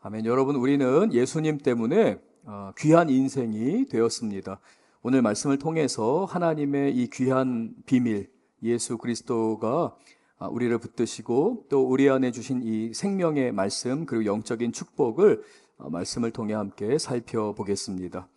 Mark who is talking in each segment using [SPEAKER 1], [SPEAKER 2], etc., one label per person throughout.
[SPEAKER 1] 아멘. 여러분, 우리는 예수님 때문에 귀한 인생이 되었습니다. 오늘 말씀을 통해서 하나님의 이 귀한 비밀, 예수 그리스도가 우리를 붙드시고 또 우리 안에 주신 이 생명의 말씀, 그리고 영적인 축복을 말씀을 통해 함께 살펴보겠습니다.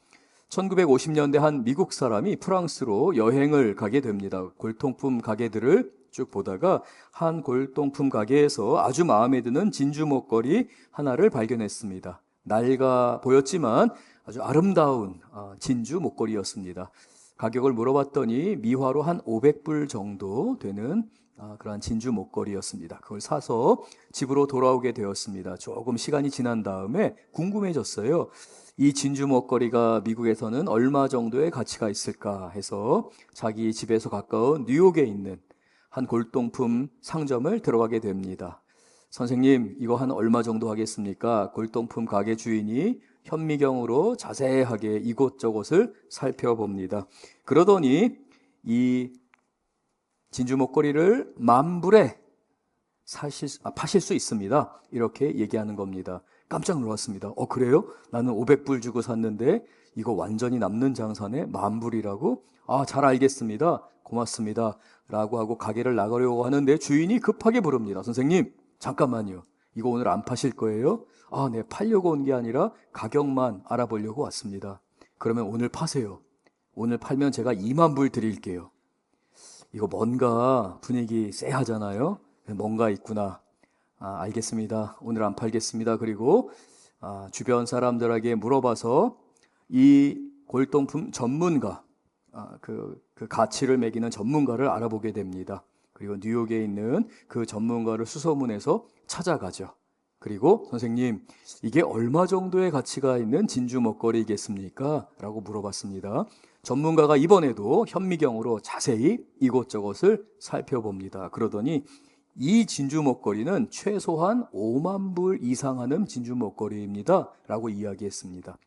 [SPEAKER 1] 1950년대 한 미국 사람이 프랑스로 여행을 가게 됩니다. 골동품 가게들을 쭉 보다가 한 골동품 가게에서 아주 마음에 드는 진주 목걸이 하나를 발견했습니다. 낡아 보였지만 아주 아름다운 진주 목걸이였습니다. 가격을 물어봤더니 미화로 한 500불 정도 되는 그러한 진주 목걸이였습니다. 그걸 사서 집으로 돌아오게 되었습니다. 조금 시간이 지난 다음에 궁금해졌어요. 이 진주 목걸이가 미국에서는 얼마 정도의 가치가 있을까 해서 자기 집에서 가까운 뉴욕에 있는 한 골동품 상점을 들어가게 됩니다. 선생님, 이거 한 얼마 정도 하겠습니까? 골동품 가게 주인이 현미경으로 자세하게 이곳저곳을 살펴봅니다. 그러더니 이 진주 목걸이를 10,000불에 파실 수 있습니다. 이렇게 얘기하는 겁니다. 깜짝 놀랐습니다. 그래요? 나는 500불 주고 샀는데 이거 완전히 남는 장사네? 10,000불이라고? 잘 알겠습니다. 고맙습니다. 라고 하고 가게를 나가려고 하는데 주인이 급하게 부릅니다. 선생님, 잠깐만요. 이거 오늘 안 파실 거예요? 네, 팔려고 온 게 아니라 가격만 알아보려고 왔습니다. 그러면 오늘 파세요. 오늘 팔면 제가 20,000불 드릴게요. 이거 뭔가 분위기 쎄하잖아요. 뭔가 있구나. 알겠습니다. 오늘 안 팔겠습니다. 그리고 주변 사람들에게 물어봐서 이 골동품 전문가, 그 가치를 매기는 전문가를 알아보게 됩니다. 그리고 뉴욕에 있는 그 전문가를 수소문해서 찾아가죠. 그리고 선생님, 이게 얼마 정도의 가치가 있는 진주 목걸이겠습니까? 라고 물어봤습니다. 전문가가 이번에도 현미경으로 자세히 이곳저곳을 살펴봅니다. 그러더니 이 진주 목걸이는 최소한 50,000불 이상 하는 진주 목걸이입니다. 라고 이야기했습니다.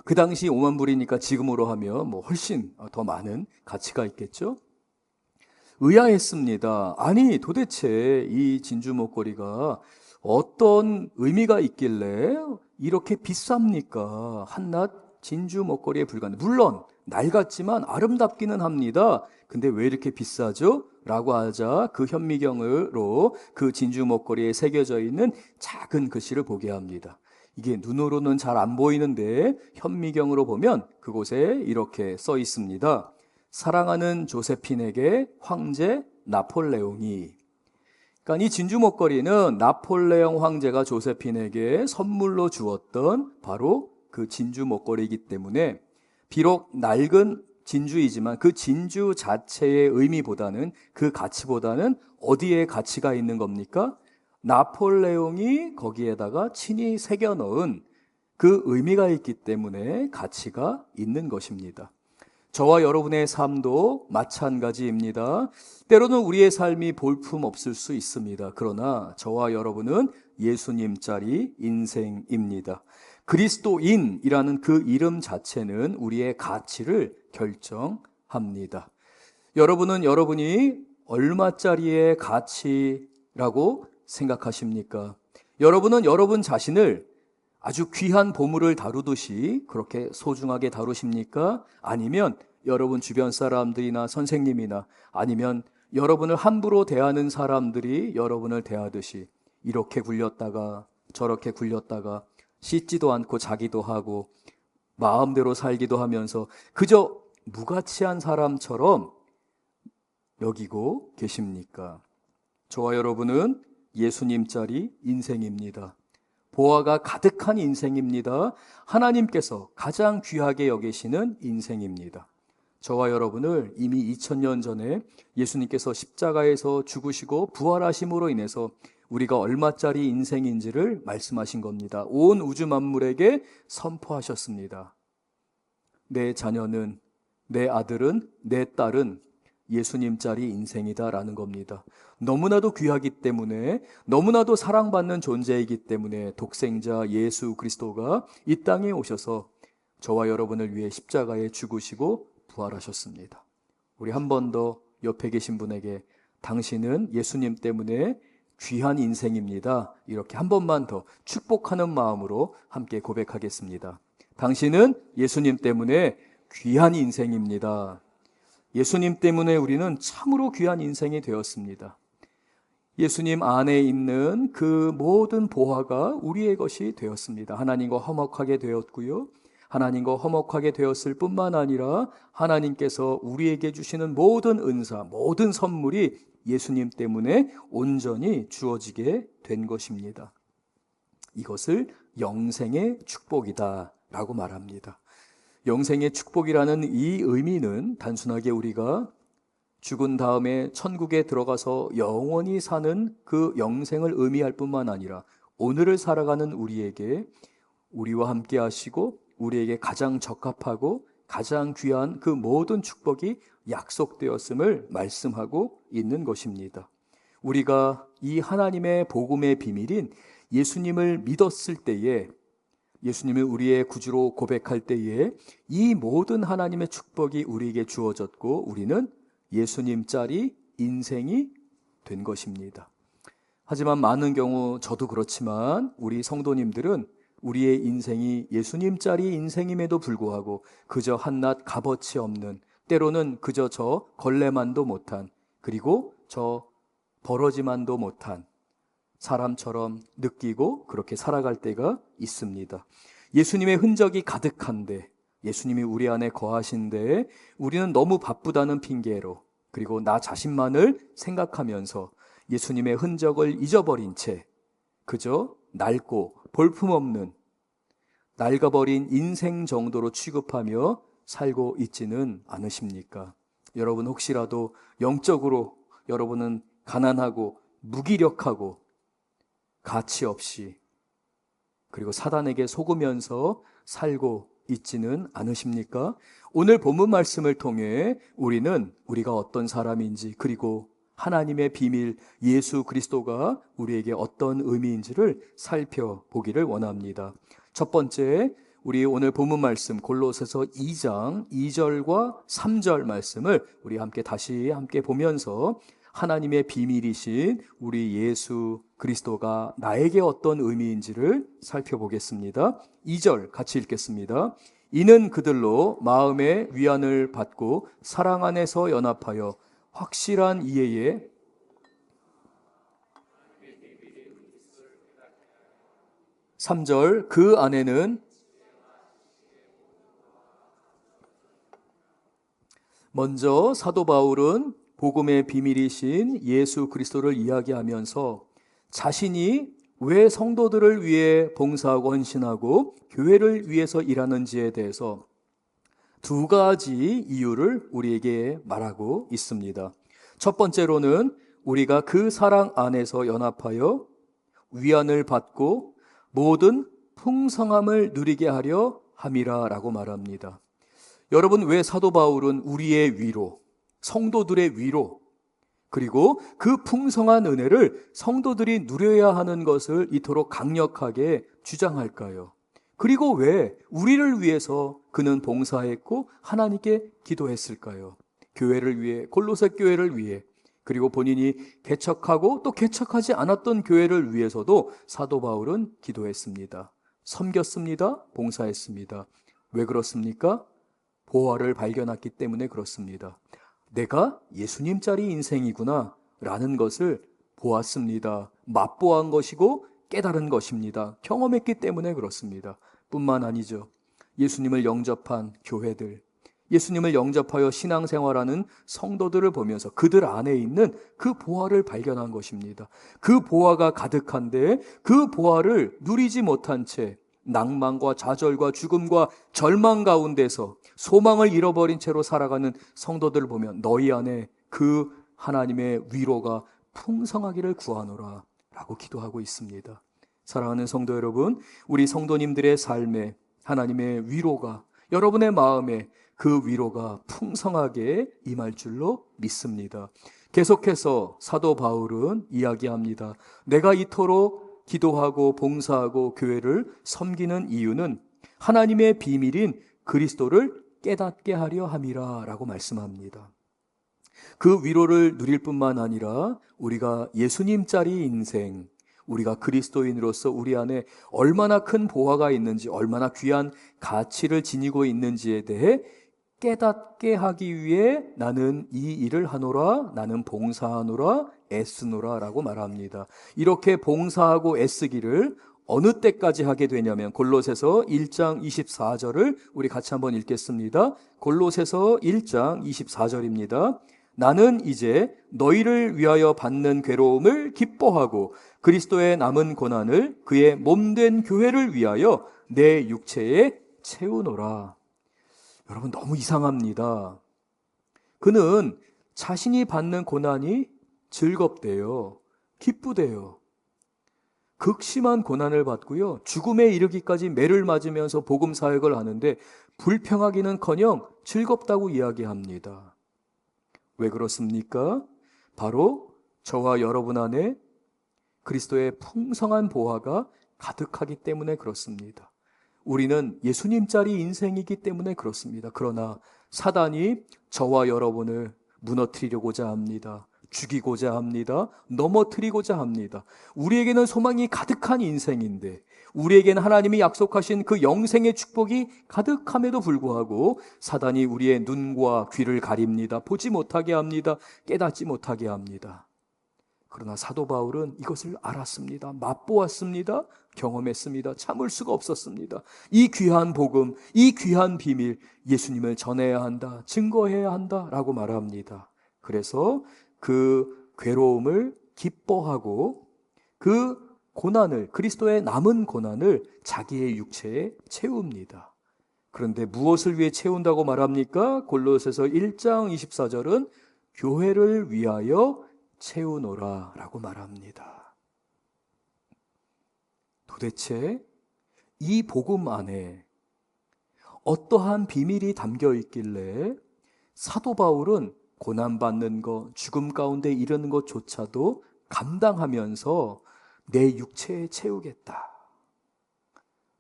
[SPEAKER 1] 그 당시 50,000불이니까 지금으로 하면 훨씬 더 많은 가치가 있겠죠? 의아했습니다. 아니, 도대체 이 진주 목걸이가 어떤 의미가 있길래 이렇게 비쌉니까? 한낱 진주 목걸이에 불과한데, 물론 낡았지만 아름답기는 합니다. 근데 왜 이렇게 비싸죠? 라고 하자 그 현미경으로 그 진주 목걸이에 새겨져 있는 작은 글씨를 보게 합니다. 이게 눈으로는 잘 안 보이는데 현미경으로 보면 그곳에 이렇게 써 있습니다. 사랑하는 조세핀에게 황제 나폴레옹이. 그러니까 이 진주 목걸이는 나폴레옹 황제가 조세핀에게 선물로 주었던 바로 그 진주 목걸이이기 때문에 비록 낡은 진주이지만 그 진주 자체의 의미보다는, 그 가치보다는 어디에 가치가 있는 겁니까? 나폴레옹이 거기에다가 친히 새겨 넣은 그 의미가 있기 때문에 가치가 있는 것입니다. 저와 여러분의 삶도 마찬가지입니다. 때로는 우리의 삶이 볼품없을 수 있습니다. 그러나 저와 여러분은 예수님짜리 인생입니다. 그리스도인이라는 그 이름 자체는 우리의 가치를 결정합니다. 여러분은 여러분이 얼마짜리의 가치라고 생각하십니까? 여러분은 여러분 자신을 아주 귀한 보물을 다루듯이 그렇게 소중하게 다루십니까? 아니면 여러분 주변 사람들이나 선생님이나 아니면 여러분을 함부로 대하는 사람들이 여러분을 대하듯이 이렇게 굴렸다가 저렇게 굴렸다가 씻지도 않고 자기도 하고 마음대로 살기도 하면서 그저 무가치한 사람처럼 여기고 계십니까? 저와 여러분은 예수님짜리 인생입니다. 보화가 가득한 인생입니다. 하나님께서 가장 귀하게 여기시는 인생입니다. 저와 여러분을 이미 2000년 전에 예수님께서 십자가에서 죽으시고 부활하심으로 인해서 우리가 얼마짜리 인생인지를 말씀하신 겁니다. 온 우주 만물에게 선포하셨습니다. 내 자녀는, 내 아들은, 내 딸은 예수님짜리 인생이다라는 겁니다. 너무나도 귀하기 때문에, 너무나도 사랑받는 존재이기 때문에 독생자 예수 그리스도가 이 땅에 오셔서 저와 여러분을 위해 십자가에 죽으시고 부활하셨습니다. 우리 한 번 더 옆에 계신 분에게 당신은 예수님 때문에 귀한 인생입니다. 이렇게 한 번만 더 축복하는 마음으로 함께 고백하겠습니다. 당신은 예수님 때문에 귀한 인생입니다. 예수님 때문에 우리는 참으로 귀한 인생이 되었습니다. 예수님 안에 있는 그 모든 보화가 우리의 것이 되었습니다. 하나님과 화목하게 되었고요. 하나님과 화목하게 되었을 뿐만 아니라 하나님께서 우리에게 주시는 모든 은사, 모든 선물이 예수님 때문에 온전히 주어지게 된 것입니다. 이것을 영생의 축복이다 라고 말합니다. 영생의 축복이라는 이 의미는 단순하게 우리가 죽은 다음에 천국에 들어가서 영원히 사는 그 영생을 의미할 뿐만 아니라 오늘을 살아가는 우리에게 우리와 함께 하시고 우리에게 가장 적합하고 가장 귀한 그 모든 축복이 약속되었음을 말씀하고 있는 것입니다. 우리가 이 하나님의 복음의 비밀인 예수님을 믿었을 때에, 예수님을 우리의 구주로 고백할 때에 이 모든 하나님의 축복이 우리에게 주어졌고 우리는 예수님짜리 인생이 된 것입니다. 하지만 많은 경우 저도 그렇지만 우리 성도님들은 우리의 인생이 예수님짜리 인생임에도 불구하고 그저 한낱 값어치 없는, 때로는 그저 저 걸레만도 못한, 그리고 저 버러지만도 못한 사람처럼 느끼고 그렇게 살아갈 때가 있습니다. 예수님의 흔적이 가득한데, 예수님이 우리 안에 거하신데 우리는 너무 바쁘다는 핑계로, 그리고 나 자신만을 생각하면서 예수님의 흔적을 잊어버린 채 그저 낡고 볼품없는 낡아버린 인생 정도로 취급하며 살고 있지는 않으십니까? 여러분 혹시라도 영적으로 여러분은 가난하고 무기력하고 가치 없이, 그리고 사단에게 속으면서 살고 있지는 않으십니까? 오늘 본문 말씀을 통해 우리는 우리가 어떤 사람인지, 그리고 하나님의 비밀 예수 그리스도가 우리에게 어떤 의미인지를 살펴보기를 원합니다. 첫 번째, 우리 오늘 본문 말씀 골로새서 2장 2절과 3절 말씀을 우리 함께 보면서 하나님의 비밀이신 우리 예수 그리스도가 나에게 어떤 의미인지를 살펴보겠습니다. 2절 같이 읽겠습니다. 이는 그들로 마음의 위안을 받고 사랑 안에서 연합하여 확실한 이해에 3절 그 안에는 먼저 사도 바울은 복음의 비밀이신 예수 그리스도를 이야기하면서 자신이 왜 성도들을 위해 봉사하고 헌신하고 교회를 위해서 일하는지에 대해서 두 가지 이유를 우리에게 말하고 있습니다. 첫 번째로는 우리가 그 사랑 안에서 연합하여 위안을 받고 모든 풍성함을 누리게 하려 함이라 라고 말합니다. 여러분, 왜 사도 바울은 우리의 위로, 성도들의 위로, 그리고 그 풍성한 은혜를 성도들이 누려야 하는 것을 이토록 강력하게 주장할까요? 그리고 왜 우리를 위해서 그는 봉사했고 하나님께 기도했을까요? 교회를 위해, 골로새 교회를 위해, 그리고 본인이 개척하고 또 개척하지 않았던 교회를 위해서도 사도 바울은 기도했습니다. 섬겼습니다. 봉사했습니다. 왜 그렇습니까? 보화를 발견했기 때문에 그렇습니다. 내가 예수님짜리 인생이구나 라는 것을 보았습니다. 맛보한 것이고 깨달은 것입니다. 경험했기 때문에 그렇습니다. 뿐만 아니죠. 예수님을 영접한 교회들, 예수님을 영접하여 신앙생활하는 성도들을 보면서 그들 안에 있는 그 보화를 발견한 것입니다. 그 보화가 가득한데 그 보화를 누리지 못한 채 낭만과 좌절과 죽음과 절망 가운데서 소망을 잃어버린 채로 살아가는 성도들을 보면 너희 안에 그 하나님의 위로가 풍성하기를 구하노라 라고 기도하고 있습니다. 사랑하는 성도 여러분, 우리 성도님들의 삶에 하나님의 위로가, 여러분의 마음에 그 위로가 풍성하게 임할 줄로 믿습니다. 계속해서 사도 바울은 이야기합니다. 내가 이토록 기도하고 봉사하고 교회를 섬기는 이유는 하나님의 비밀인 그리스도를 깨닫게 하려 함이라 라고 말씀합니다. 그 위로를 누릴 뿐만 아니라 우리가 예수님짜리 인생, 우리가 그리스도인으로서 우리 안에 얼마나 큰 보화가 있는지, 얼마나 귀한 가치를 지니고 있는지에 대해 깨닫게 하기 위해 나는 이 일을 하노라, 나는 봉사하노라, 애쓰노라 라고 말합니다. 이렇게 봉사하고 애쓰기를 어느 때까지 하게 되냐면 골로새서 1장 24절을 우리 같이 한번 읽겠습니다. 골로새서 1장 24절입니다. 나는 이제 너희를 위하여 받는 괴로움을 기뻐하고 그리스도의 남은 고난을 그의 몸된 교회를 위하여 내 육체에 채우노라. 여러분, 너무 이상합니다. 그는 자신이 받는 고난이 즐겁대요. 기쁘대요. 극심한 고난을 받고요, 죽음에 이르기까지 매를 맞으면서 복음 사역을 하는데 불평하기는커녕 즐겁다고 이야기합니다. 왜 그렇습니까? 바로 저와 여러분 안에 그리스도의 풍성한 보화가 가득하기 때문에 그렇습니다. 우리는 예수님짜리 인생이기 때문에 그렇습니다. 그러나 사단이 저와 여러분을 무너뜨리려고자 합니다. 죽이고자 합니다. 넘어뜨리고자 합니다. 우리에게는 소망이 가득한 인생인데, 우리에게는 하나님이 약속하신 그 영생의 축복이 가득함에도 불구하고 사단이 우리의 눈과 귀를 가립니다. 보지 못하게 합니다. 깨닫지 못하게 합니다. 그러나 사도 바울은 이것을 알았습니다. 맛보았습니다. 경험했습니다. 참을 수가 없었습니다. 이 귀한 복음, 이 귀한 비밀, 예수님을 전해야 한다, 증거해야 한다라고 말합니다. 그래서 그 괴로움을 기뻐하고 그 고난을, 그리스도의 남은 고난을 자기의 육체에 채웁니다. 그런데 무엇을 위해 채운다고 말합니까? 골로새서 1장 24절은 교회를 위하여 채우노라 라고 말합니다. 도대체 이 복음 안에 어떠한 비밀이 담겨 있길래 사도 바울은 고난받는 것, 죽음 가운데 이르는 것조차도 감당하면서 내 육체에 채우겠다,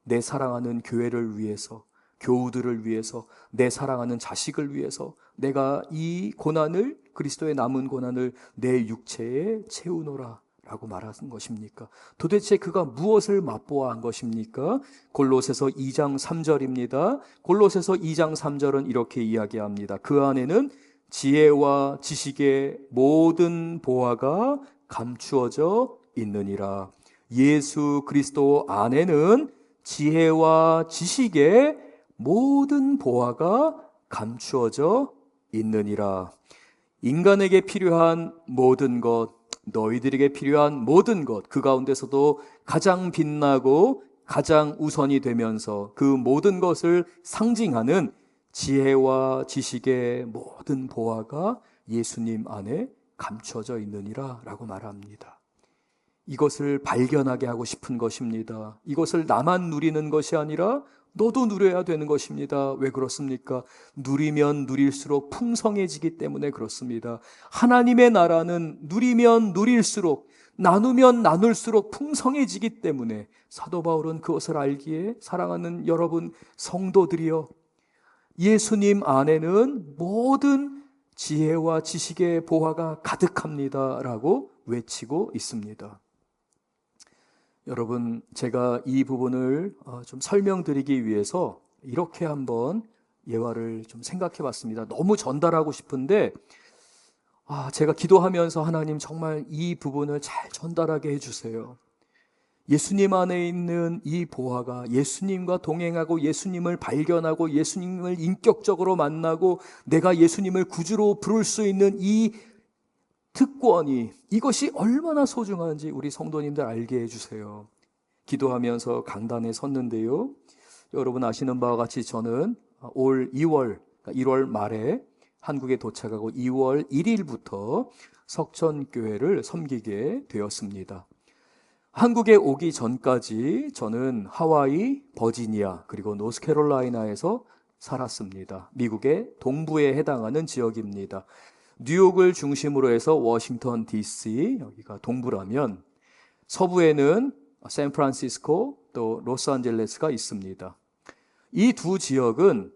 [SPEAKER 1] 내 사랑하는 교회를 위해서, 교우들을 위해서, 내 사랑하는 자식을 위해서 내가 이 고난을, 그리스도의 남은 고난을 내 육체에 채우노라 라고 말하는 것입니까? 도대체 그가 무엇을 맛보아 한 것입니까? 골로새서 2장 3절입니다. 골로새서 2장 3절은 이렇게 이야기합니다. 그 안에는 지혜와 지식의 모든 보화가 감추어져 있느니라. 예수 그리스도 안에는 지혜와 지식의 모든 보화가 감추어져 있느니라. 인간에게 필요한 모든 것, 너희들에게 필요한 모든 것, 그 가운데서도 가장 빛나고 가장 우선이 되면서 그 모든 것을 상징하는 지혜와 지식의 모든 보화가 예수님 안에 감춰져 있느니라 라고 말합니다. 이것을 발견하게 하고 싶은 것입니다. 이것을 나만 누리는 것이 아니라 너도 누려야 되는 것입니다. 왜 그렇습니까? 누리면 누릴수록 풍성해지기 때문에 그렇습니다. 하나님의 나라는 누리면 누릴수록, 나누면 나눌수록 풍성해지기 때문에 사도 바울은 그것을 알기에 사랑하는 여러분 성도들이여, 예수님 안에는 모든 지혜와 지식의 보화가 가득합니다 라고 외치고 있습니다. 여러분, 제가 이 부분을 좀 설명드리기 위해서 이렇게 한번 예화를 좀 생각해 봤습니다. 너무 전달하고 싶은데 제가 기도하면서 하나님 정말 이 부분을 잘 전달하게 해주세요. 예수님 안에 있는 이 보화가, 예수님과 동행하고 예수님을 발견하고 예수님을 인격적으로 만나고 내가 예수님을 구주로 부를 수 있는 이 특권이, 이것이 얼마나 소중한지 우리 성도님들 알게 해주세요. 기도하면서 강단에 섰는데요, 여러분 아시는 바와 같이 저는 올 2월, 1월 말에 한국에 도착하고 2월 1일부터 석천교회를 섬기게 되었습니다. 한국에 오기 전까지 저는 하와이, 버지니아, 그리고 노스캐롤라이나에서 살았습니다. 미국의 동부에 해당하는 지역입니다. 뉴욕을 중심으로 해서 워싱턴 DC, 여기가 동부라면 서부에는 샌프란시스코, 또 로스앤젤레스가 있습니다. 이 두 지역은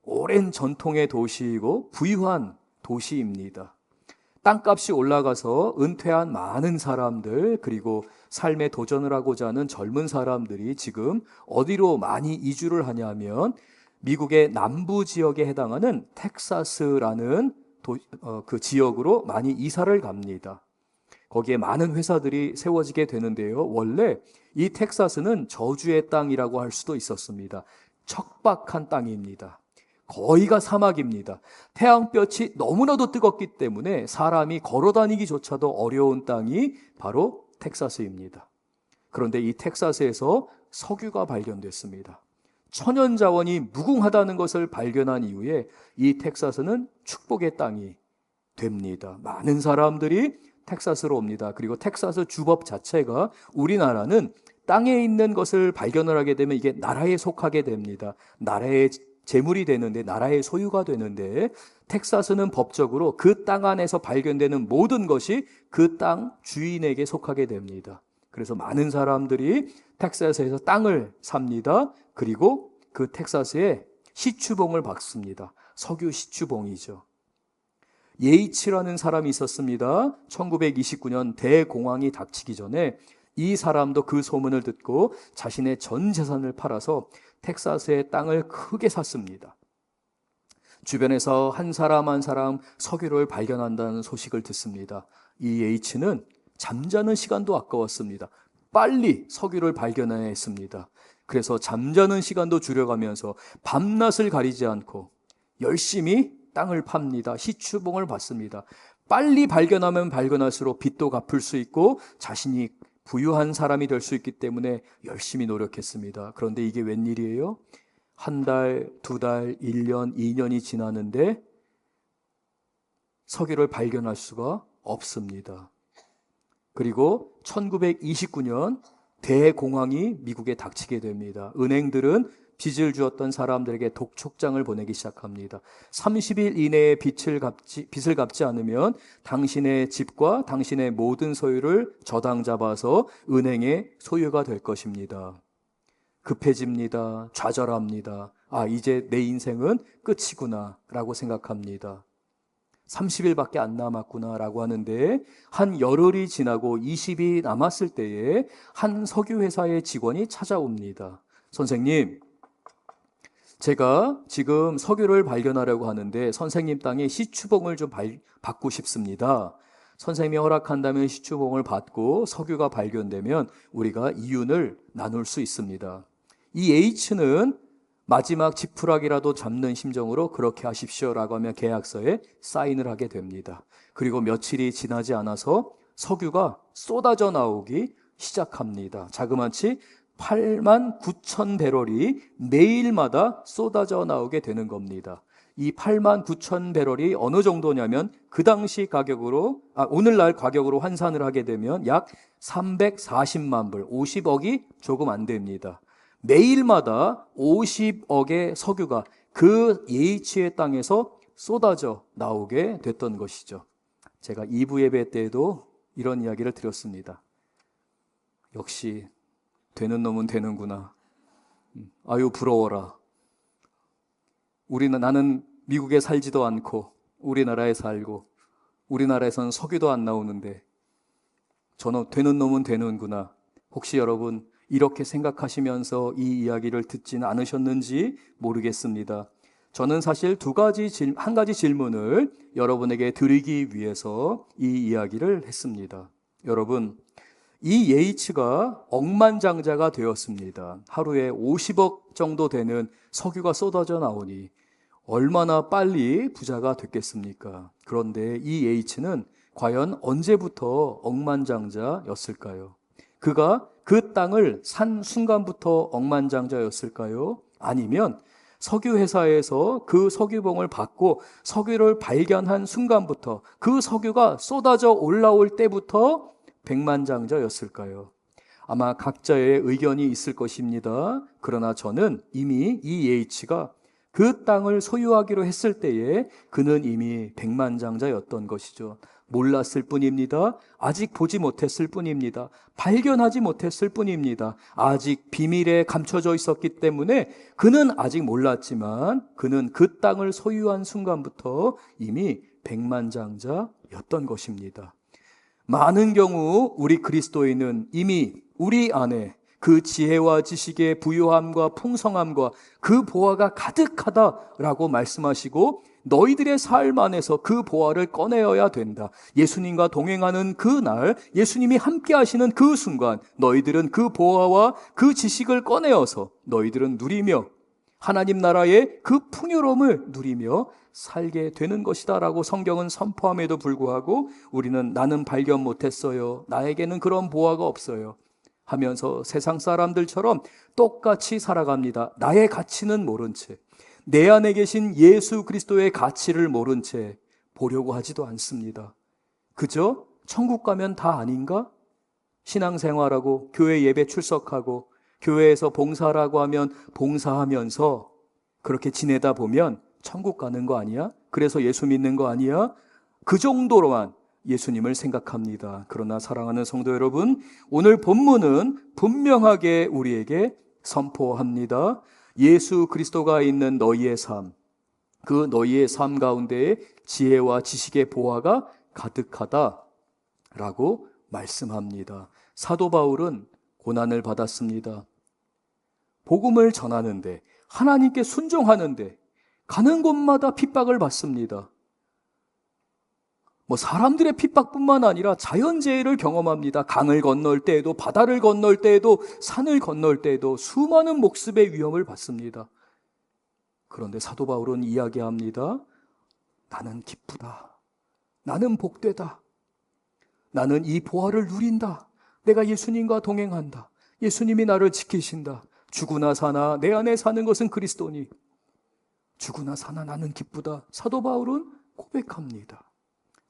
[SPEAKER 1] 오랜 전통의 도시이고 부유한 도시입니다. 땅값이 올라가서 은퇴한 많은 사람들, 그리고 삶에 도전을 하고자 하는 젊은 사람들이 지금 어디로 많이 이주를 하냐면 미국의 남부 지역에 해당하는 텍사스라는 그 지역으로 많이 이사를 갑니다. 거기에 많은 회사들이 세워지게 되는데요. 원래 이 텍사스는 저주의 땅이라고 할 수도 있었습니다. 척박한 땅입니다. 거의가 사막입니다. 태양볕이 너무나도 뜨겁기 때문에 사람이 걸어다니기조차도 어려운 땅이 바로 텍사스입니다. 그런데 이 텍사스에서 석유가 발견됐습니다. 천연자원이 무궁하다는 것을 발견한 이후에 이 텍사스는 축복의 땅이 됩니다. 많은 사람들이 텍사스로 옵니다. 그리고 텍사스 주법 자체가 우리나라는 땅에 있는 것을 발견을 하게 되면 이게 나라에 속하게 됩니다. 나라의 재물이 되는데, 나라의 소유가 되는데, 텍사스는 법적으로 그 땅 안에서 발견되는 모든 것이 그 땅 주인에게 속하게 됩니다. 그래서 많은 사람들이 텍사스에서 땅을 삽니다. 그리고 그 텍사스에 시추봉을 박습니다. 석유 시추봉이죠. 예이츠라는 사람이 있었습니다. 1929년 대공황이 닥치기 전에 이 사람도 그 소문을 듣고 자신의 전 재산을 팔아서 텍사스의 땅을 크게 샀습니다. 주변에서 한 사람 한 사람 석유를 발견한다는 소식을 듣습니다. 이 예이츠는 잠자는 시간도 아까웠습니다. 빨리 석유를 발견해야 했습니다. 그래서 잠자는 시간도 줄여가면서 밤낮을 가리지 않고 열심히 땅을 팝니다. 시추봉을 받습니다. 빨리 발견하면 발견할수록 빚도 갚을 수 있고 자신이 부유한 사람이 될 수 있기 때문에 열심히 노력했습니다. 그런데 이게 웬일이에요? 한 달, 두 달, 1년, 2년이 지나는데 석유를 발견할 수가 없습니다. 그리고 1929년 대공황이 미국에 닥치게 됩니다. 은행들은 빚을 주었던 사람들에게 독촉장을 보내기 시작합니다. 30일 이내에 빚을 갚지 않으면 당신의 집과 당신의 모든 소유를 저당 잡아서 은행의 소유가 될 것입니다. 급해집니다. 좌절합니다. 아, 이제 내 인생은 끝이구나 라고 생각합니다. 30일밖에 안 남았구나 라고 하는데, 한 열흘이 지나고 20이 남았을 때에 한 석유회사의 직원이 찾아옵니다. 선생님, 제가 지금 석유를 발견하려고 하는데 선생님 땅에 시추봉을 좀 받고 싶습니다. 선생님이 허락한다면 시추봉을 받고 석유가 발견되면 우리가 이윤을 나눌 수 있습니다. 이 H는 마지막 지푸라기라도 잡는 심정으로 그렇게 하십시오라고 하며 계약서에 사인을 하게 됩니다. 그리고 며칠이 지나지 않아서 석유가 쏟아져 나오기 시작합니다. 자그마치 8만 9천 배럴이 매일마다 쏟아져 나오게 되는 겁니다. 이 8만 9천 배럴이 어느 정도냐면 그 당시 가격으로, 오늘날 가격으로 환산을 하게 되면 약 340만 불, 50억이 조금 안 됩니다. 매일마다 50억의 석유가 그 예이치의 땅에서 쏟아져 나오게 됐던 것이죠. 제가 2부 예배 때에도 이런 이야기를 드렸습니다. 역시 되는 놈은 되는구나. 아유, 부러워라. 나는 미국에 살지도 않고 우리나라에 살고 우리나라에선 석유도 안 나오는데 저는 되는 놈은 되는구나. 혹시 여러분 이렇게 생각하시면서 이 이야기를 듣지는 않으셨는지 모르겠습니다. 저는 사실 한 가지 질문을 여러분에게 드리기 위해서 이 이야기를 했습니다. 여러분, 이 예이츠가 억만장자가 되었습니다. 하루에 50억 정도 되는 석유가 쏟아져 나오니 얼마나 빨리 부자가 됐겠습니까? 그런데 이 예이츠는 과연 언제부터 억만장자였을까요? 그가 그 땅을 산 순간부터 억만장자였을까요? 아니면 석유회사에서 그 석유봉을 받고 석유를 발견한 순간부터, 그 석유가 쏟아져 올라올 때부터 백만장자였을까요? 아마 각자의 의견이 있을 것입니다. 그러나 저는 이미 이 예이츠가 그 땅을 소유하기로 했을 때에 그는 이미 백만장자였던 것이죠. 몰랐을 뿐입니다. 아직 보지 못했을 뿐입니다. 발견하지 못했을 뿐입니다. 아직 비밀에 감춰져 있었기 때문에 그는 아직 몰랐지만 그는 그 땅을 소유한 순간부터 이미 백만장자였던 것입니다. 많은 경우 우리 그리스도인은 이미 우리 안에 그 지혜와 지식의 부유함과 풍성함과 그 보화가 가득하다라고 말씀하시고 너희들의 삶 안에서 그 보화를 꺼내어야 된다. 예수님과 동행하는 그 날, 예수님이 함께 하시는 그 순간 너희들은 그 보화와 그 지식을 꺼내어서 너희들은 누리며 하나님 나라의 그 풍요로움을 누리며 살게 되는 것이다 라고 성경은 선포함에도 불구하고 우리는 나는 발견 못했어요, 나에게는 그런 보화가 없어요 하면서 세상 사람들처럼 똑같이 살아갑니다. 나의 가치는 모른 채, 내 안에 계신 예수 그리스도의 가치를 모른 채 보려고 하지도 않습니다. 그저 천국 가면 다 아닌가? 신앙생활하고 교회 예배 출석하고 교회에서 봉사라고 하면 봉사하면서 그렇게 지내다 보면 천국 가는 거 아니야? 그래서 예수 믿는 거 아니야? 그 정도로만 예수님을 생각합니다. 그러나 사랑하는 성도 여러분, 오늘 본문은 분명하게 우리에게 선포합니다. 예수 그리스도가 있는 너희의 삶, 그 너희의 삶 가운데에 지혜와 지식의 보화가 가득하다라고 말씀합니다. 사도 바울은 고난을 받았습니다. 복음을 전하는데, 하나님께 순종하는데 가는 곳마다 핍박을 받습니다. 사람들의 핍박뿐만 아니라 자연재해를 경험합니다. 강을 건널 때에도, 바다를 건널 때에도, 산을 건널 때에도 수많은 목숨의 위험을 받습니다. 그런데 사도 바울은 이야기합니다. 나는 기쁘다. 나는 복되다. 나는 이 보화를 누린다. 내가 예수님과 동행한다. 예수님이 나를 지키신다. 죽으나 사나 내 안에 사는 것은 그리스도니 죽으나 사나 나는 기쁘다. 사도 바울은 고백합니다.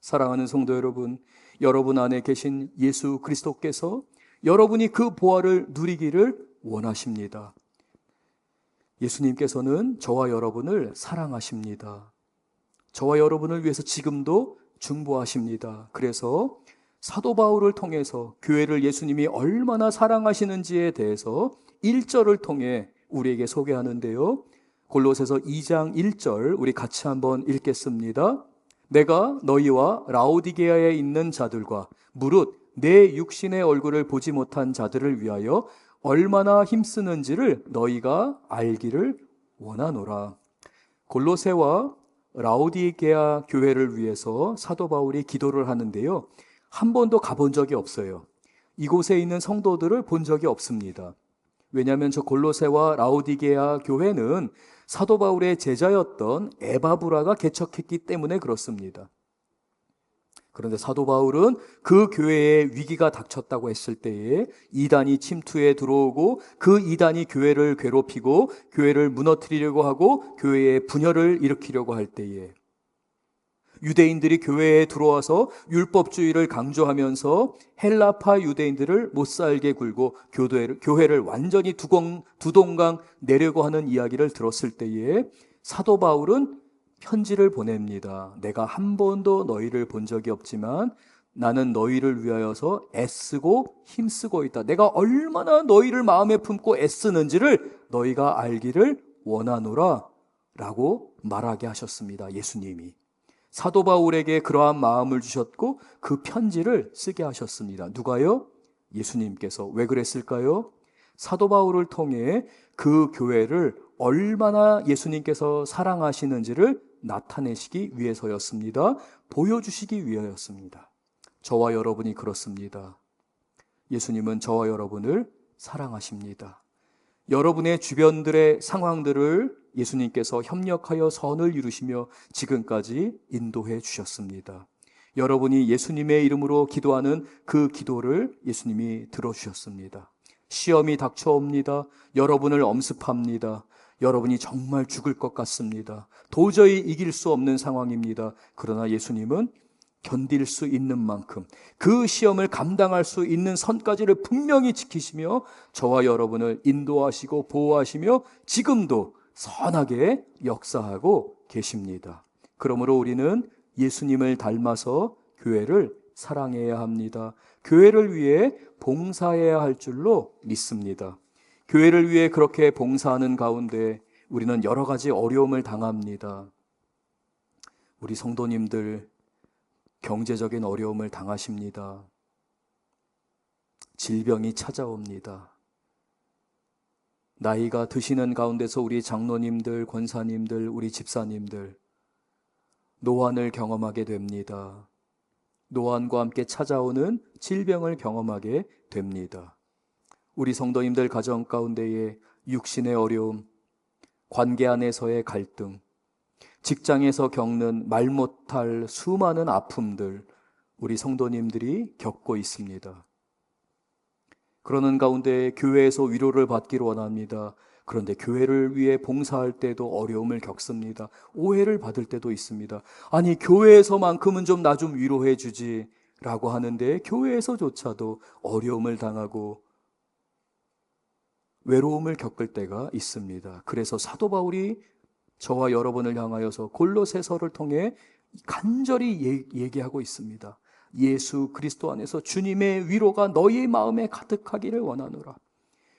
[SPEAKER 1] 사랑하는 성도 여러분, 여러분 안에 계신 예수 그리스도께서 여러분이 그 보화를 누리기를 원하십니다. 예수님께서는 저와 여러분을 사랑하십니다. 저와 여러분을 위해서 지금도 중보하십니다. 그래서 사도 바울을 통해서 교회를 예수님이 얼마나 사랑하시는지에 대해서 1절을 통해 우리에게 소개하는데요. 골로새서 2장 1절 우리 같이 한번 읽겠습니다. 내가 너희와 라오디게아에 있는 자들과 무릇 내 육신의 얼굴을 보지 못한 자들을 위하여 얼마나 힘쓰는지를 너희가 알기를 원하노라. 골로새와 라오디게아 교회를 위해서 사도 바울이 기도를 하는데요. 한 번도 가본 적이 없어요. 이곳에 있는 성도들을 본 적이 없습니다. 왜냐하면 저 골로새와 라오디게아 교회는 사도 바울의 제자였던 에바브라가 개척했기 때문에 그렇습니다. 그런데 사도 바울은 그 교회에 위기가 닥쳤다고 했을 때에 이단이 침투해 들어오고 그 이단이 교회를 괴롭히고 교회를 무너뜨리려고 하고 교회에 분열을 일으키려고 할 때에 유대인들이 교회에 들어와서 율법주의를 강조하면서 헬라파 유대인들을 못살게 굴고 교회를 완전히 두동강 내려고 하는 이야기를 들었을 때에 사도 바울은 편지를 보냅니다. 내가 한 번도 너희를 본 적이 없지만 나는 너희를 위하여서 애쓰고 힘쓰고 있다. 내가 얼마나 너희를 마음에 품고 애쓰는지를 너희가 알기를 원하노라 라고 말하게 하셨습니다. 예수님이. 사도 바울에게 그러한 마음을 주셨고 그 편지를 쓰게 하셨습니다. 누가요? 예수님께서. 왜 그랬을까요? 사도 바울을 통해 그 교회를 얼마나 예수님께서 사랑하시는지를 나타내시기 위해서였습니다. 보여주시기 위하였습니다. 저와 여러분이 그렇습니다. 예수님은 저와 여러분을 사랑하십니다. 여러분의 주변들의 상황들을 예수님께서 협력하여 선을 이루시며 지금까지 인도해 주셨습니다. 여러분이 예수님의 이름으로 기도하는 그 기도를 예수님이 들어주셨습니다. 시험이 닥쳐옵니다. 여러분을 엄습합니다. 여러분이 정말 죽을 것 같습니다. 도저히 이길 수 없는 상황입니다. 그러나 예수님은 견딜 수 있는 만큼 그 시험을 감당할 수 있는 선까지를 분명히 지키시며 저와 여러분을 인도하시고 보호하시며 지금도 선하게 역사하고 계십니다. 그러므로 우리는 예수님을 닮아서 교회를 사랑해야 합니다. 교회를 위해 봉사해야 할 줄로 믿습니다. 교회를 위해 그렇게 봉사하는 가운데 우리는 여러 가지 어려움을 당합니다. 우리 성도님들 경제적인 어려움을 당하십니다. 질병이 찾아옵니다. 나이가 드시는 가운데서 우리 장로님들, 권사님들, 우리 집사님들 노환을 경험하게 됩니다. 노환과 함께 찾아오는 질병을 경험하게 됩니다. 우리 성도님들 가정 가운데에 육신의 어려움, 관계 안에서의 갈등, 직장에서 겪는 말 못할 수많은 아픔들 우리 성도님들이 겪고 있습니다. 그러는 가운데 교회에서 위로를 받기를 원합니다. 그런데 교회를 위해 봉사할 때도 어려움을 겪습니다. 오해를 받을 때도 있습니다. 아니, 교회에서만큼은 좀 나 좀 위로해 주지 라고 하는데 교회에서조차도 어려움을 당하고 외로움을 겪을 때가 있습니다. 그래서 사도 바울이 저와 여러분을 향하여서 골로새서를 통해 간절히 얘기하고 있습니다. 예수 그리스도 안에서 주님의 위로가 너희의 마음에 가득하기를 원하노라.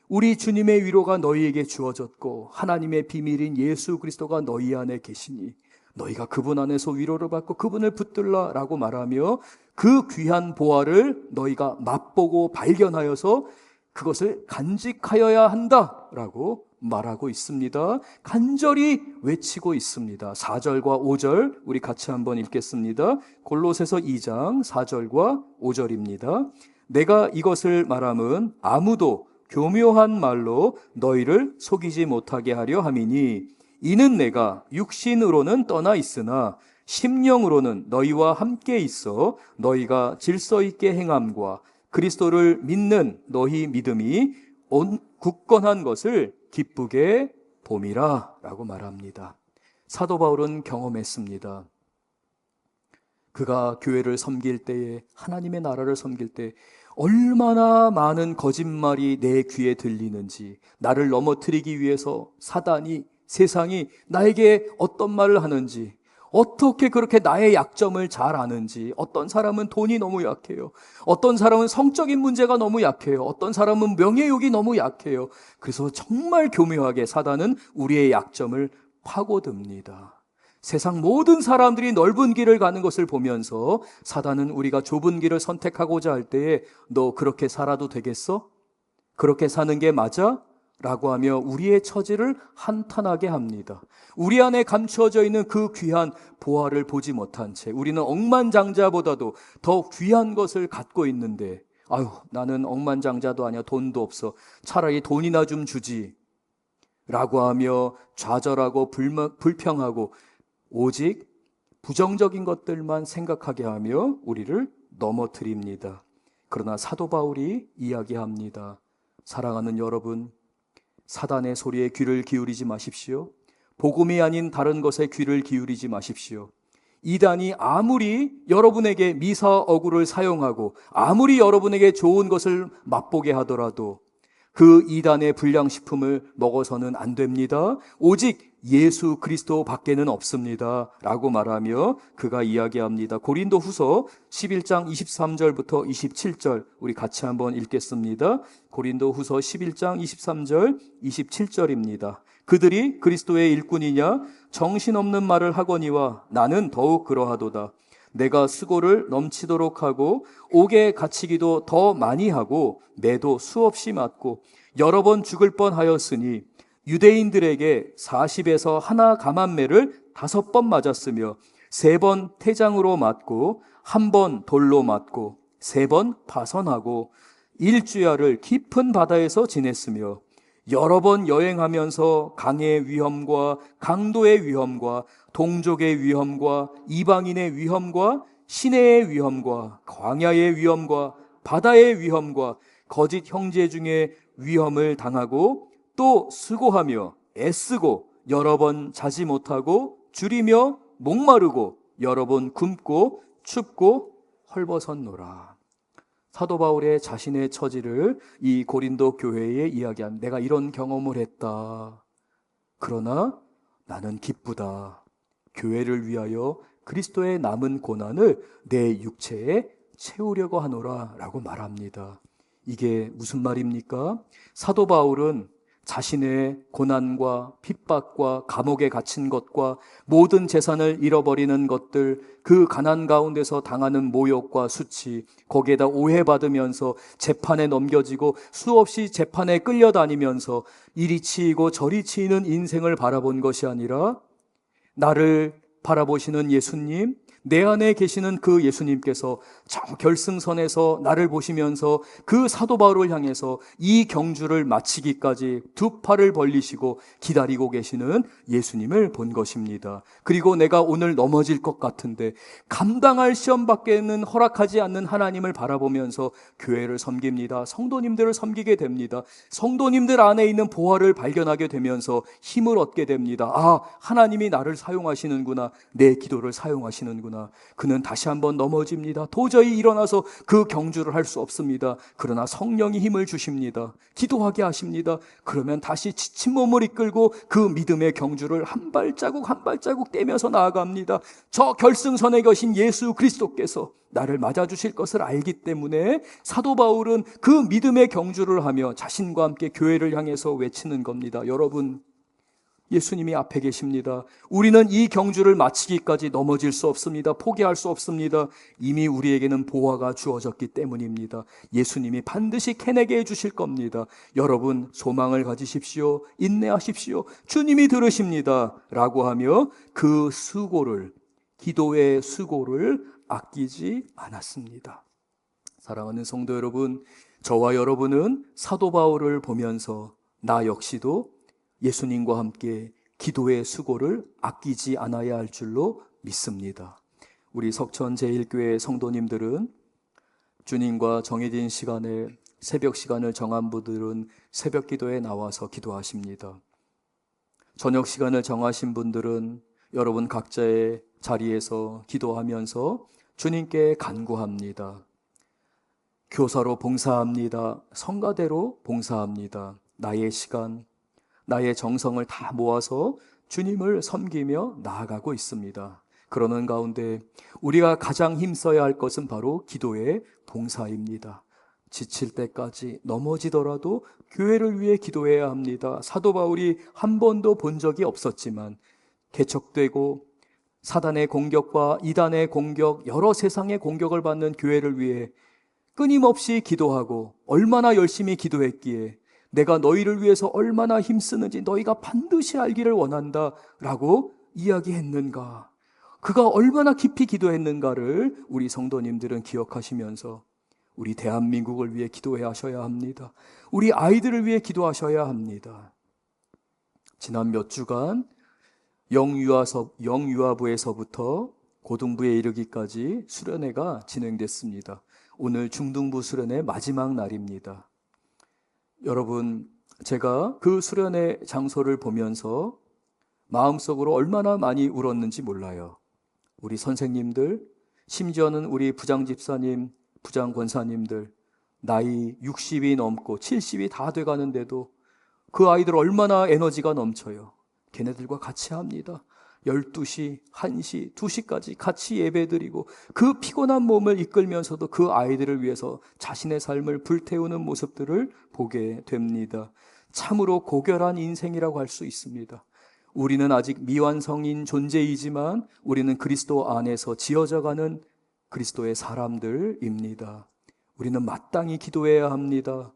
[SPEAKER 1] 우리 주님의 위로가 너희에게 주어졌고 하나님의 비밀인 예수 그리스도가 너희 안에 계시니 너희가 그분 안에서 위로를 받고 그분을 붙들라 라고 말하며 그 귀한 보화를 너희가 맛보고 발견하여서 그것을 간직하여야 한다 라고 말하고 있습니다. 간절히 외치고 있습니다. 4절과 5절 우리 같이 한번 읽겠습니다. 골로새서 2장 4절과 5절입니다. 내가 이것을 말함은 아무도 교묘한 말로 너희를 속이지 못하게 하려 함이니 이는 내가 육신으로는 떠나 있으나 심령으로는 너희와 함께 있어 너희가 질서 있게 행함과 그리스도를 믿는 너희 믿음이 굳건한 것을 기쁘게 봄이라 라고 말합니다. 사도 바울은 경험했습니다. 그가 교회를 섬길 때에, 하나님의 나라를 섬길 때 얼마나 많은 거짓말이 내 귀에 들리는지, 나를 넘어뜨리기 위해서 사단이, 세상이 나에게 어떤 말을 하는지, 어떻게 그렇게 나의 약점을 잘 아는지. 어떤 사람은 돈이 너무 약해요. 어떤 사람은 성적인 문제가 너무 약해요. 어떤 사람은 명예욕이 너무 약해요. 그래서 정말 교묘하게 사단은 우리의 약점을 파고듭니다. 세상 모든 사람들이 넓은 길을 가는 것을 보면서 사단은 우리가 좁은 길을 선택하고자 할 때에 너 그렇게 살아도 되겠어? 그렇게 사는 게 맞아? 라고 하며 우리의 처지를 한탄하게 합니다. 우리 안에 감추어져 있는 그 귀한 보화를 보지 못한 채 우리는 억만장자보다도 더 귀한 것을 갖고 있는데, 아유, 나는 억만장자도 아니야, 돈도 없어, 차라리 돈이나 좀 주지 라고 하며 좌절하고 불평하고 오직 부정적인 것들만 생각하게 하며 우리를 넘어뜨립니다. 그러나 사도 바울이 이야기합니다. 사랑하는 여러분, 사단의 소리에 귀를 기울이지 마십시오. 복음이 아닌 다른 것에 귀를 기울이지 마십시오. 이단이 아무리 여러분에게 미사어구를 사용하고 아무리 여러분에게 좋은 것을 맛보게 하더라도 그 이단의 불량식품을 먹어서는 안 됩니다. 오직 예수 그리스도 밖에는 없습니다 라고 말하며 그가 이야기합니다. 고린도 후서 11장 23절부터 27절 우리 같이 한번 읽겠습니다. 고린도 후서 11장 23절 27절입니다. 그들이 그리스도의 일꾼이냐? 정신없는 말을 하거니와 나는 더욱 그러하도다. 내가 수고를 넘치도록 하고 옥에 갇히기도 더 많이 하고 매도 수없이 맞고 여러 번 죽을 뻔하였으니 유대인들에게 40에서 하나 감한매를 5번 맞았으며 3번 태장으로 맞고 1번 돌로 맞고 3번 파선하고 일주야를 깊은 바다에서 지냈으며 여러 번 여행하면서 강의 위험과 강도의 위험과 동족의 위험과 이방인의 위험과 시내의 위험과 광야의 위험과 바다의 위험과 거짓 형제 중에 위험을 당하고 또 수고하며 애쓰고 여러 번 자지 못하고 줄이며 목마르고 여러 번 굶고 춥고 헐벗었노라. 사도 바울의 자신의 처지를 이 고린도 교회에 이야기한, 내가 이런 경험을 했다. 그러나 나는 기쁘다. 교회를 위하여 그리스도의 남은 고난을 내 육체에 채우려고 하노라 라고 말합니다. 이게 무슨 말입니까? 사도 바울은 자신의 고난과 핍박과 감옥에 갇힌 것과 모든 재산을 잃어버리는 것들, 그 가난 가운데서 당하는 모욕과 수치, 거기에다 오해받으면서 재판에 넘겨지고 수없이 재판에 끌려다니면서 이리 치이고 저리 치이는 인생을 바라본 것이 아니라 나를 바라보시는 예수님, 내 안에 계시는 그 예수님께서 저 결승선에서 나를 보시면서 그 사도 바울을 향해서 이 경주를 마치기까지 두 팔을 벌리시고 기다리고 계시는 예수님을 본 것입니다. 그리고 내가 오늘 넘어질 것 같은데 감당할 시험밖에는 허락하지 않는 하나님을 바라보면서 교회를 섬깁니다. 성도님들을 섬기게 됩니다. 성도님들 안에 있는 보화를 발견하게 되면서 힘을 얻게 됩니다. 아, 하나님이 나를 사용하시는구나. 내 기도를 사용하시는구나. 그는 다시 한번 넘어집니다. 도저히 일어나서 그 경주를 할 수 없습니다. 그러나 성령이 힘을 주십니다. 기도하게 하십니다. 그러면 다시 지친 몸을 이끌고 그 믿음의 경주를 한 발자국 한 발자국 떼면서 나아갑니다. 저 결승선에 계신 예수 그리스도께서 나를 맞아주실 것을 알기 때문에 사도 바울은 그 믿음의 경주를 하며 자신과 함께 교회를 향해서 외치는 겁니다. 여러분, 예수님이 앞에 계십니다. 우리는 이 경주를 마치기까지 넘어질 수 없습니다. 포기할 수 없습니다. 이미 우리에게는 보화가 주어졌기 때문입니다. 예수님이 반드시 캐내게 해주실 겁니다. 여러분, 소망을 가지십시오. 인내하십시오. 주님이 들으십니다. 라고 하며 그 수고를, 기도의 수고를 아끼지 않았습니다. 사랑하는 성도 여러분, 저와 여러분은 사도 바울을 보면서 나 역시도 예수님과 함께 기도의 수고를 아끼지 않아야 할 줄로 믿습니다. 우리 석천 제1교회 성도님들은 주님과 정해진 시간에 새벽 시간을 정한 분들은 새벽 기도에 나와서 기도하십니다. 저녁 시간을 정하신 분들은 여러분 각자의 자리에서 기도하면서 주님께 간구합니다. 교사로 봉사합니다. 성가대로 봉사합니다. 나의 시간, 나의 정성을 다 모아서 주님을 섬기며 나아가고 있습니다. 그러는 가운데 우리가 가장 힘써야 할 것은 바로 기도의 봉사입니다. 지칠 때까지 넘어지더라도 교회를 위해 기도해야 합니다. 사도 바울이 한 번도 본 적이 없었지만 개척되고 사단의 공격과 이단의 공격, 여러 세상의 공격을 받는 교회를 위해 끊임없이 기도하고 얼마나 열심히 기도했기에 내가 너희를 위해서 얼마나 힘쓰는지 너희가 반드시 알기를 원한다 라고 이야기했는가, 그가 얼마나 깊이 기도했는가를 우리 성도님들은 기억하시면서 우리 대한민국을 위해 기도해 하셔야 합니다. 우리 아이들을 위해 기도하셔야 합니다. 지난 몇 주간 영유아부에서부터 고등부에 이르기까지 수련회가 진행됐습니다. 오늘 중등부 수련회 마지막 날입니다. 여러분, 제가 그 수련회 장소를 보면서 마음속으로 얼마나 많이 울었는지 몰라요. 우리 선생님들, 심지어는 우리 부장집사님, 부장권사님들, 나이 60이 넘고 70이 다 돼가는데도 그 아이들 얼마나 에너지가 넘쳐요. 걔네들과 같이 합니다. 12시, 1시, 2시까지 같이 예배드리고 그 피곤한 몸을 이끌면서도 그 아이들을 위해서 자신의 삶을 불태우는 모습들을 보게 됩니다. 참으로 고결한 인생이라고 할 수 있습니다. 우리는 아직 미완성인 존재이지만 우리는 그리스도 안에서 지어져가는 그리스도의 사람들입니다. 우리는 마땅히 기도해야 합니다.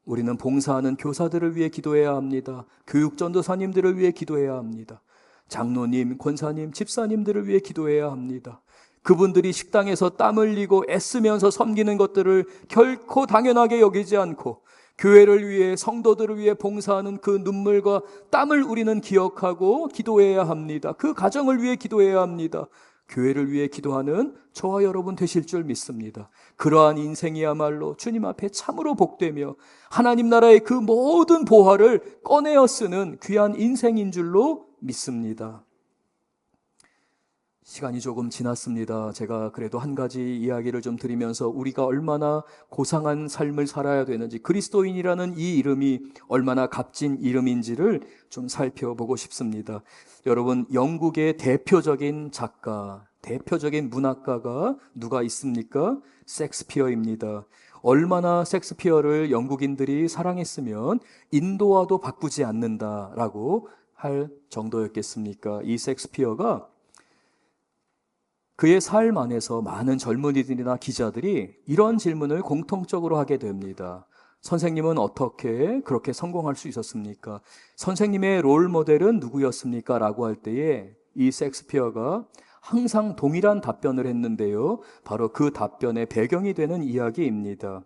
[SPEAKER 1] 우리는 봉사하는 교사들을 위해 기도해야 합니다. 교육전도사님들을 위해 기도해야 합니다. 장로님, 권사님, 집사님들을 위해 기도해야 합니다. 그분들이 식당에서 땀 흘리고 애쓰면서 섬기는 것들을 결코 당연하게 여기지 않고 교회를 위해, 성도들을 위해 봉사하는 그 눈물과 땀을 우리는 기억하고 기도해야 합니다. 그 가정을 위해 기도해야 합니다. 교회를 위해 기도하는 저와 여러분 되실 줄 믿습니다. 그러한 인생이야말로 주님 앞에 참으로 복되며 하나님 나라의 그 모든 보화를 꺼내어 쓰는 귀한 인생인 줄로 믿습니다. 시간이 조금 지났습니다. 제가 그래도 한 가지 이야기를 좀 드리면서 우리가 얼마나 고상한 삶을 살아야 되는지, 그리스도인이라는 이 이름이 얼마나 값진 이름인지를 좀 살펴보고 싶습니다. 여러분, 영국의 대표적인 작가, 대표적인 문학가가 누가 있습니까? 셰익스피어입니다. 얼마나 섹스피어를 영국인들이 사랑했으면 인도와도 바꾸지 않는다라고 할 정도였겠습니까? 이 섹스피어가 그의 삶 안에서 많은 젊은이들이나 기자들이 이런 질문을 공통적으로 하게 됩니다. 선생님은 어떻게 그렇게 성공할 수 있었습니까? 선생님의 롤 모델은 누구였습니까? 라고 할 때에 이 섹스피어가 항상 동일한 답변을 했는데요. 바로 그 답변의 배경이 되는 이야기입니다.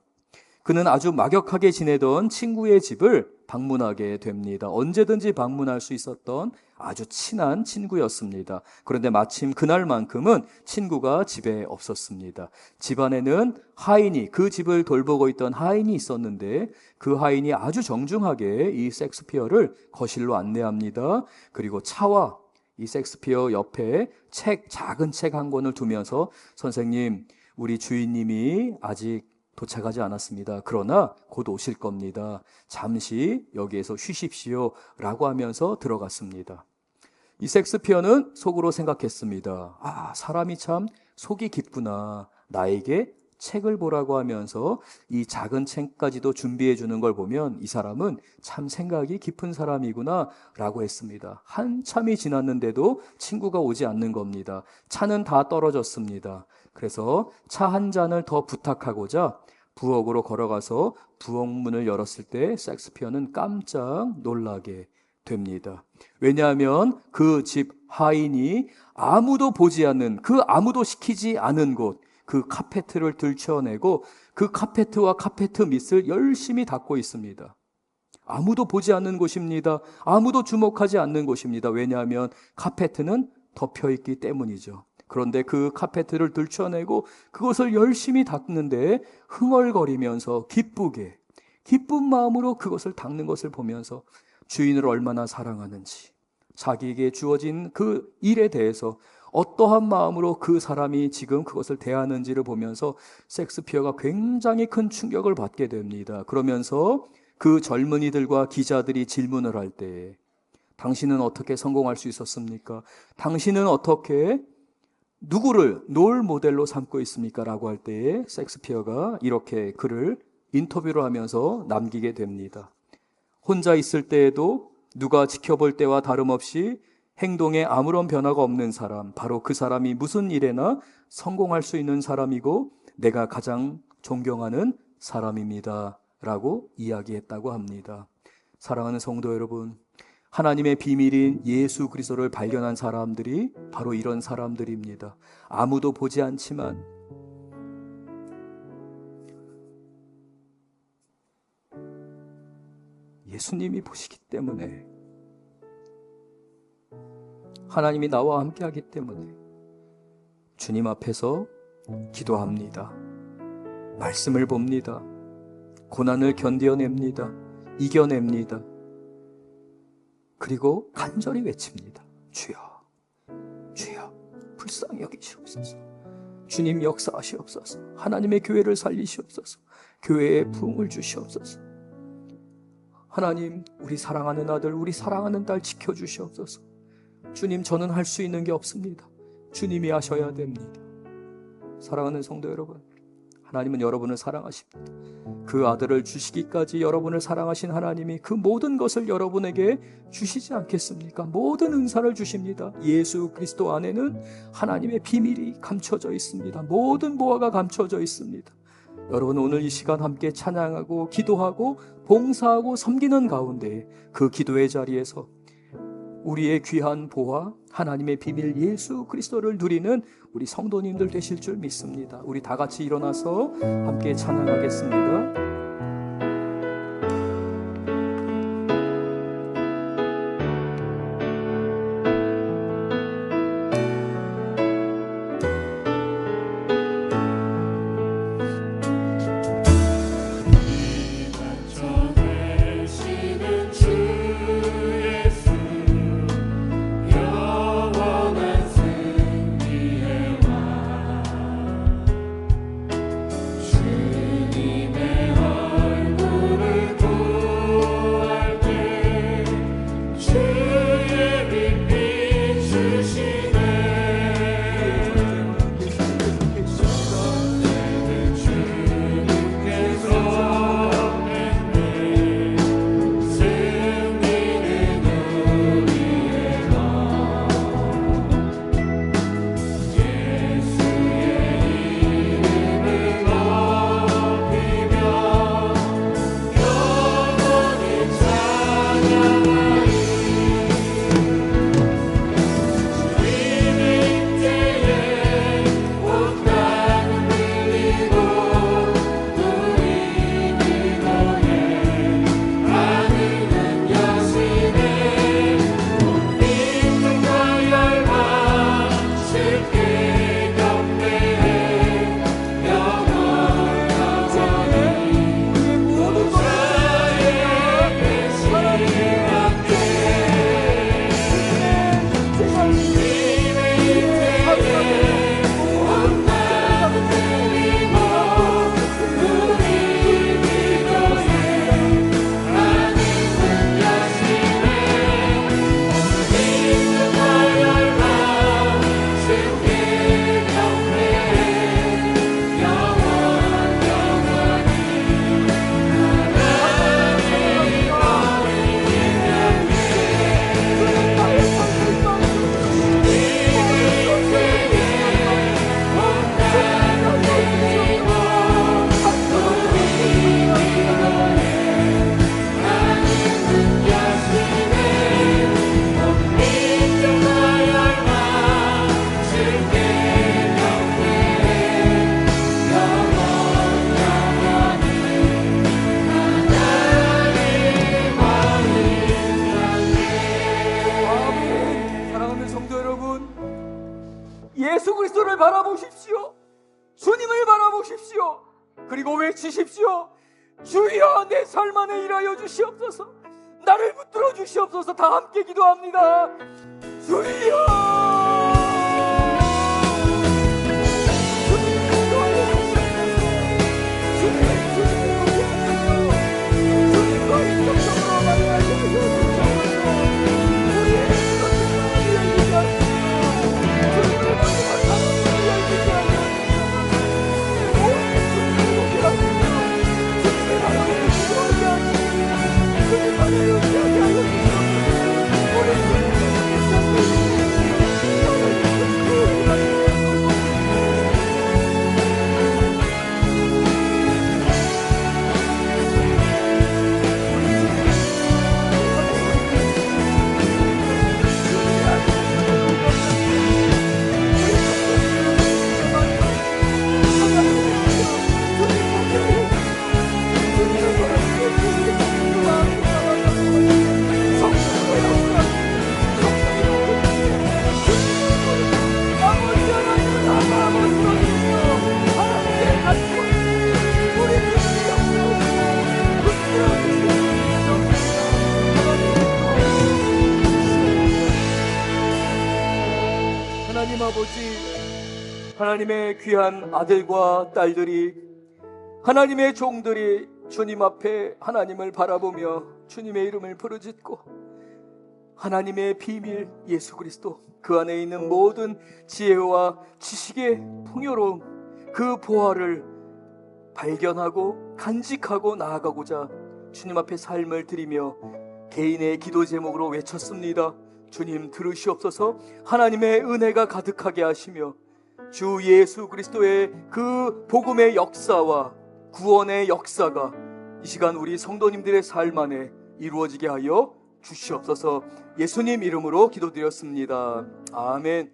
[SPEAKER 1] 그는 아주 막역하게 지내던 친구의 집을 방문하게 됩니다. 언제든지 방문할 수 있었던 아주 친한 친구였습니다. 그런데 마침 그날만큼은 친구가 집에 없었습니다. 집안에는 하인이, 그 집을 돌보고 있던 하인이 있었는데 그 하인이 아주 정중하게 이 섹스피어를 거실로 안내합니다. 그리고 차와 이 섹스피어 옆에 작은 책 한 권을 두면서 선생님, 우리 주인님이 아직 도착하지 않았습니다. 그러나 곧 오실 겁니다. 잠시 여기에서 쉬십시오 라고 하면서 들어갔습니다. 이 섹스피어는 속으로 생각했습니다. 아, 사람이 참 속이 깊구나. 나에게 책을 보라고 하면서 이 작은 책까지도 준비해 주는 걸 보면 이 사람은 참 생각이 깊은 사람이구나 라고 했습니다. 한참이 지났는데도 친구가 오지 않는 겁니다. 차는 다 떨어졌습니다. 그래서 차 한 잔을 더 부탁하고자 부엌으로 걸어가서 부엌 문을 열었을 때 섹스피어는 깜짝 놀라게 됩니다. 왜냐하면 그 집 하인이 아무도 보지 않는, 그 아무도 시키지 않은 곳, 그 카페트를 들춰내고 그 카페트와 카페트 밑을 열심히 닦고 있습니다. 아무도 보지 않는 곳입니다. 아무도 주목하지 않는 곳입니다. 왜냐하면 카페트는 덮여있기 때문이죠. 그런데 그 카페트를 들춰내고 그것을 열심히 닦는데 흥얼거리면서 기쁜 마음으로 그것을 닦는 것을 보면서 주인을 얼마나 사랑하는지, 자기에게 주어진 그 일에 대해서 어떠한 마음으로 그 사람이 지금 그것을 대하는지를 보면서 섹스피어가 굉장히 큰 충격을 받게 됩니다. 그러면서 그 젊은이들과 기자들이 질문을 할 때 당신은 어떻게 성공할 수 있었습니까? 당신은 어떻게 누구를 롤 모델로 삼고 있습니까? 라고 할 때에 섹스피어가 이렇게 글을 인터뷰를 하면서 남기게 됩니다. 혼자 있을 때에도 누가 지켜볼 때와 다름없이 행동에 아무런 변화가 없는 사람, 바로 그 사람이 무슨 일에나 성공할 수 있는 사람이고 내가 가장 존경하는 사람입니다 라고 이야기했다고 합니다. 사랑하는 성도 여러분, 하나님의 비밀인 예수 그리스도를 발견한 사람들이 바로 이런 사람들입니다. 아무도 보지 않지만 예수님이 보시기 때문에, 하나님이 나와 함께 하기 때문에 주님 앞에서 기도합니다. 말씀을 봅니다. 고난을 견뎌냅니다. 이겨냅니다. 그리고 간절히 외칩니다. 주여, 주여, 불쌍히 여기시옵소서. 주님 역사하시옵소서. 하나님의 교회를 살리시옵소서. 교회에 부흥을 주시옵소서. 하나님, 우리 사랑하는 아들, 우리 사랑하는 딸 지켜주시옵소서. 주님, 저는 할 수 있는 게 없습니다. 주님이 하셔야 됩니다. 사랑하는 성도 여러분, 하나님은 여러분을 사랑하십니다. 그 아들을 주시기까지 여러분을 사랑하신 하나님이 그 모든 것을 여러분에게 주시지 않겠습니까? 모든 은사를 주십니다. 예수 그리스도 안에는 하나님의 비밀이 감춰져 있습니다. 모든 보화가 감춰져 있습니다. 여러분, 오늘 이 시간 함께 찬양하고 기도하고 봉사하고 섬기는 가운데 그 기도의 자리에서 우리의 귀한 보화, 하나님의 비밀 예수 그리스도를 누리는 우리 성도님들 되실 줄 믿습니다. 우리 다 같이 일어나서 함께 찬양하겠습니다.
[SPEAKER 2] 주님의
[SPEAKER 1] 예수 그리스도를 바라보십시오. 주님을 바라보십시오. 그리고 외치십시오. 주여, 내 삶 안에 일하여 주시옵소서. 나를 붙들어 주시옵소서. 다 함께 기도합니다. 주여, 하나님 아버지, 하나님의 귀한 아들과 딸들이, 하나님의 종들이 주님 앞에 하나님을 바라보며 주님의 이름을 부르짖고 하나님의 비밀 예수 그리스도, 그 안에 있는 모든 지혜와 지식의 풍요로움, 그 보화를 발견하고 간직하고 나아가고자 주님 앞에 삶을 드리며 개인의 기도 제목으로 외쳤습니다. 주님 들으시옵소서. 하나님의 은혜가 가득하게 하시며 주 예수 그리스도의 그 복음의 역사와 구원의 역사가 이 시간 우리 성도님들의 삶 안에 이루어지게 하여 주시옵소서. 예수님 이름으로 기도드렸습니다. 아멘.